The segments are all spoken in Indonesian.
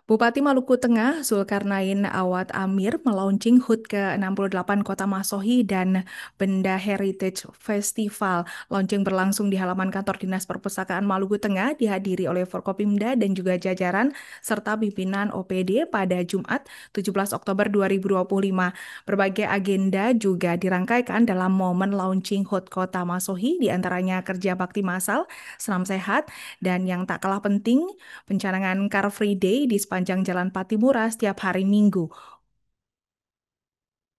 Bupati Maluku Tengah, Zulkarnain Awad Amir, melaunching HUT ke-68 Kota Masohi dan Benda Heritage Festival. Launching berlangsung di halaman kantor Dinas Perpustakaan Maluku Tengah, dihadiri oleh Forkopimda dan juga jajaran, serta pimpinan OPD pada Jumat 17 Oktober 2025. Berbagai agenda juga dirangkaikan dalam momen launching HUT Kota Masohi, diantaranya kerja bakti massal, senam sehat, dan yang tak kalah penting, pencanangan Car Free Day di sepanjang Jalan Patimura setiap hari Minggu.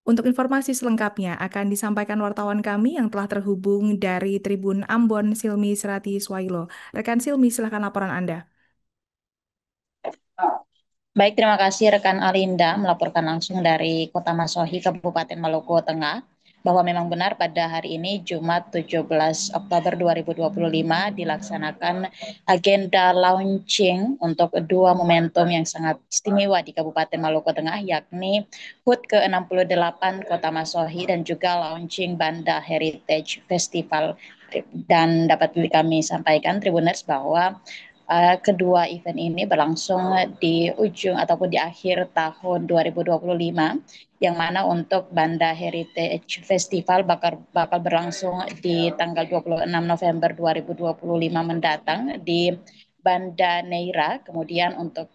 Untuk informasi selengkapnya akan disampaikan wartawan kami yang telah terhubung dari Tribun Ambon, Silmi Serati Swailo. Rekan Silmi, silakan laporan Anda. Baik, terima kasih rekan Alinda melaporkan langsung dari Kota Masohi, Kabupaten Maluku Tengah, bahwa memang benar pada hari ini Jumat 17 Oktober 2025 dilaksanakan agenda launching untuk dua momentum yang sangat istimewa di Kabupaten Maluku Tengah, yakni HUT ke-68 Kota Masohi dan juga launching Banda Heritage Festival. Dan dapat kami sampaikan Tribuners bahwa kedua event ini berlangsung di ujung ataupun di akhir tahun 2025, yang mana untuk Banda Heritage Festival bakal berlangsung di tanggal 26 November 2025 mendatang di Banda Neira. Kemudian untuk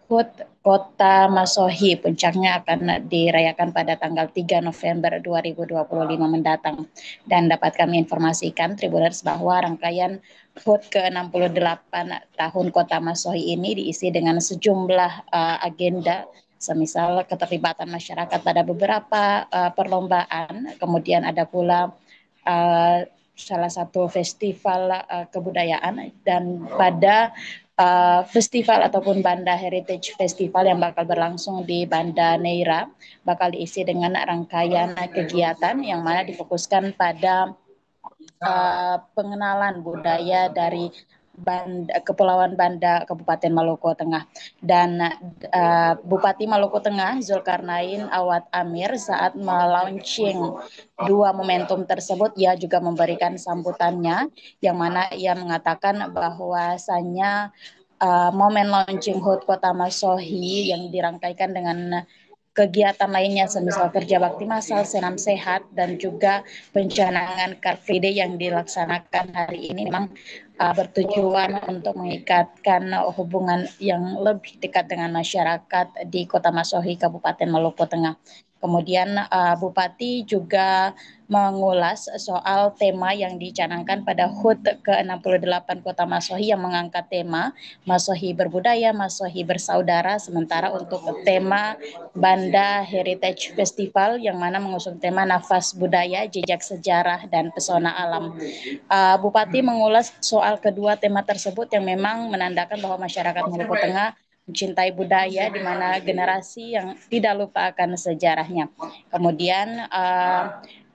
HUT Kota Masohi puncaknya akan dirayakan pada tanggal 3 November 2025 mendatang. Dan dapat kami informasikan Tribuners bahwa rangkaian HUT ke-68 tahun Kota Masohi ini diisi dengan sejumlah agenda, semisal keterlibatan masyarakat pada beberapa perlombaan, kemudian ada pula salah satu festival kebudayaan, dan pada festival ataupun Banda Heritage Festival yang bakal berlangsung di Banda Neira bakal diisi dengan rangkaian kegiatan yang mana difokuskan pada pengenalan budaya dari Kepulauan Banda Kabupaten Maluku Tengah. Dan Bupati Maluku Tengah Zulkarnain Awad Amir saat melaunching dua momentum tersebut, ia juga memberikan sambutannya, yang mana ia mengatakan bahwasanya momen launching HUT Kota Masohi yang dirangkaikan dengan kegiatan lainnya semisal kerja bakti massal, senam sehat, dan juga pencanangan Car Free Day yang dilaksanakan hari ini memang bertujuan untuk mengikatkan hubungan yang lebih dekat dengan masyarakat di Kota Masohi, Kabupaten Maluku Tengah. Kemudian Bupati juga mengulas soal tema yang dicanangkan pada HUT ke-68 Kota Masohi yang mengangkat tema Masohi berbudaya, Masohi bersaudara, sementara untuk tema Banda Heritage Festival yang mana mengusung tema nafas budaya, jejak sejarah, dan pesona alam. Bupati mengulas soal kedua tema tersebut yang memang menandakan bahwa masyarakat Maluku Tengah mencintai budaya, di mana generasi yang tidak lupa akan sejarahnya. Kemudian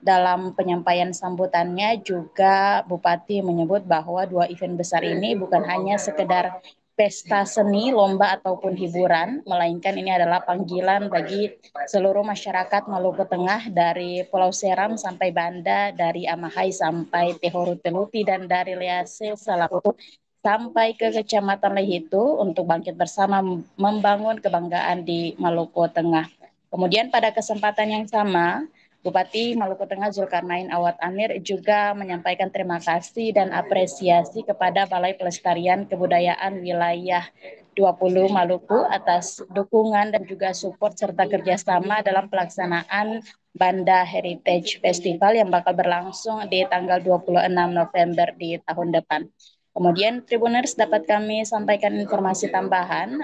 dalam penyampaian sambutannya juga Bupati menyebut bahwa dua event besar ini bukan hanya sekedar pesta seni, lomba, ataupun hiburan, melainkan ini adalah panggilan bagi seluruh masyarakat Maluku Tengah dari Pulau Seram sampai Banda, dari Amahai sampai Tehoru Teluti, dan dari Lease Salakutu sampai ke Kecamatan Lehitu untuk bangkit bersama membangun kebanggaan di Maluku Tengah. Kemudian pada kesempatan yang sama, Bupati Maluku Tengah Zulkarnain Awad Amir juga menyampaikan terima kasih dan apresiasi kepada Balai Pelestarian Kebudayaan Wilayah 20 Maluku atas dukungan dan juga support serta kerjasama dalam pelaksanaan Banda Heritage Festival yang bakal berlangsung di tanggal 26 November di tahun depan. Kemudian Tribuners dapat kami sampaikan informasi tambahan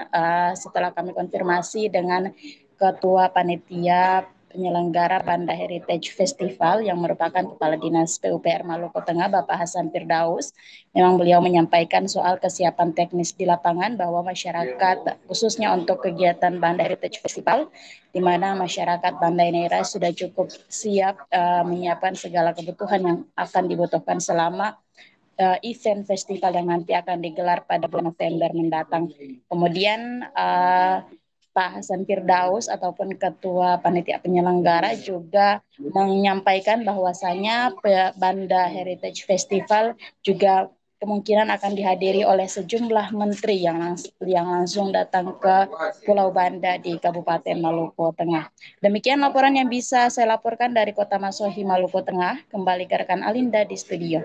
setelah kami konfirmasi dengan Ketua Panitia penyelenggara Banda Heritage Festival yang merupakan Kepala Dinas PUPR Maluku Tengah, Bapak Hasan Firdaus. Memang beliau menyampaikan soal kesiapan teknis di lapangan bahwa masyarakat, khususnya untuk kegiatan Banda Heritage Festival, di mana masyarakat Banda Neira sudah cukup siap menyiapkan segala kebutuhan yang akan dibutuhkan selama event festival yang nanti akan digelar pada bulan November mendatang. Kemudian Pak Hasan Firdaus ataupun Ketua Panitia Penyelenggara juga menyampaikan bahwasanya Banda Heritage Festival juga kemungkinan akan dihadiri oleh sejumlah menteri yang langsung datang ke Pulau Banda di Kabupaten Maluku Tengah. Demikian laporan yang bisa saya laporkan dari Kota Masohi, Maluku Tengah. Kembali ke rekan Alinda di studio.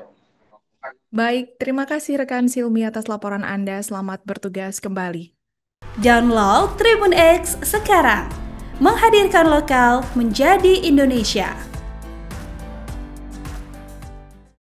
Baik, terima kasih rekan Silmi atas laporan Anda. Selamat bertugas kembali. Download Tribun X sekarang. Menghadirkan lokal menjadi Indonesia.